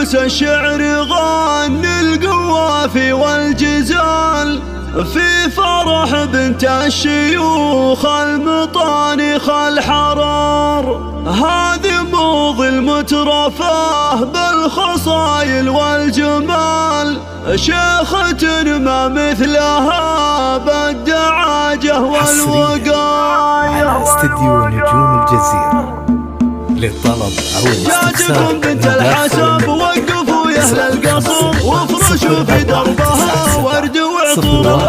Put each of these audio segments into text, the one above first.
عروس الشعر غني القوافي والجزال في فرح بنت الشيوخ المطانخ الحرار. هذه موض المترفاه بالخصايل والجمال، شيخة ما مثلها بالدعاجة والوقاية. على استديو نجوم الجزيرة للطلب أو الاستفسار بنت الحسب وقفوا يا أهل القصر وافرشوا في دربها ورد وعطور.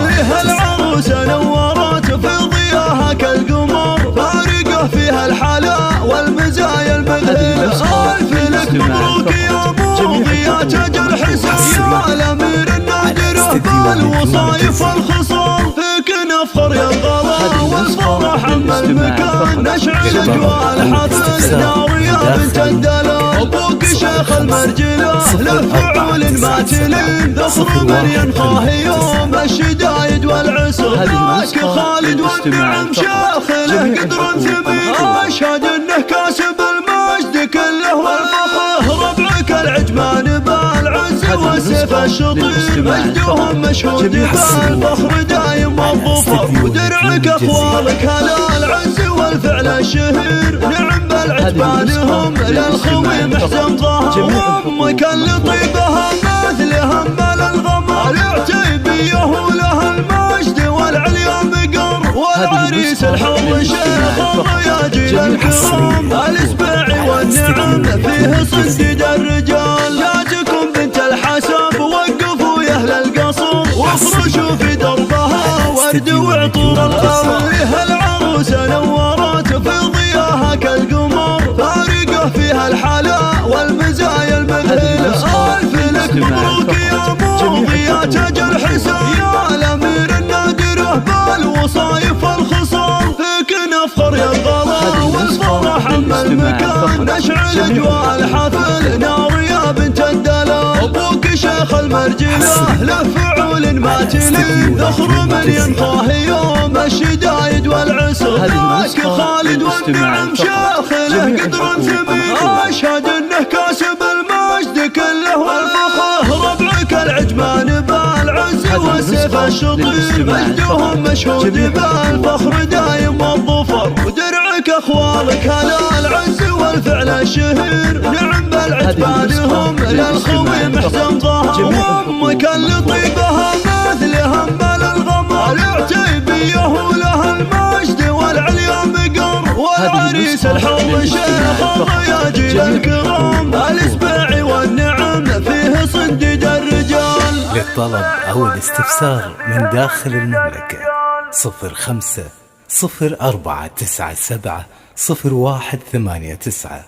فيها العروسة نورت في ضياها كالقمر، فارقه فيها الحلا والمزايا المذهلة. ألف لك مبروك يا موضي يا تاج الحسن، يا الأمير النادر بالوصايف والخصال. فيك نفخر يا الغلا والفرح أما المكان، نشعل أجواء الحفل نار يا بنت الدلال. أبوك شيخ المرجلة له فعول ما تلين، ذخر من ينقاه يوم الشدايد والعسر. ماسك خالد والنعم شيخ له قدر ثمين، أشهد انه كاسب المجد كله والفخر. ربعك العجمان بالعز والسيف الشطير، مجدهم مشهود بالفخر دايم والظفر. ودرعك اخوالك هلا العز والفعل الشهير، نعم بالعجمان هم للخوي محزن ظهر. وامك اللي طيبها مثلها مال الغمر، العتيبيه ولها المجد والعليا بقر. والعريس الحر شيخ الرياجيل الكرام، الاسباعي والنعم فيه صدد الرجال. جاتكم بنت الحسب وقفوا يا اهل القصر وافرشوا في دربها ورد وعطور. فيها العروسه نورت في ضياها كالقمر، فارقه فيها الحلا والمزايا المذهله. الف لك مبروك يا موضي يا تاج الحسن، يا الامير النادر بالوصايف والخصال. فيك نفخر يا الغلا والفرح اما المكان، نشعل اجواء الحفل نار يا بنت الدلال. ابوك شيخ المرجله له فعول ما تلين، ذخر من ينقاه يوم الشدايد والعسر. ماسك خالد والنعم شيخ له قدر ثمين، اشهد انه كاسب المجد كله والفخر. ربعك العجمان بالعز والسيف الشطير، مجدهم مشهود بالفخر دايم والظفر. ودرعك اخوالك هلا العز والفعل الشهير، نعم بالعجمان هم للخوي محزن ظهر. وامك اللي طيبها مثلها مال الغمر، العتيبيه ولها المجد والعليا بقر. والعريس الحر شيخ الرياجيل الكرام، الاسباعي والنعم فيه صدد الرجال. للطلب أو الاستفسار من داخل المملكة 05 0497 0189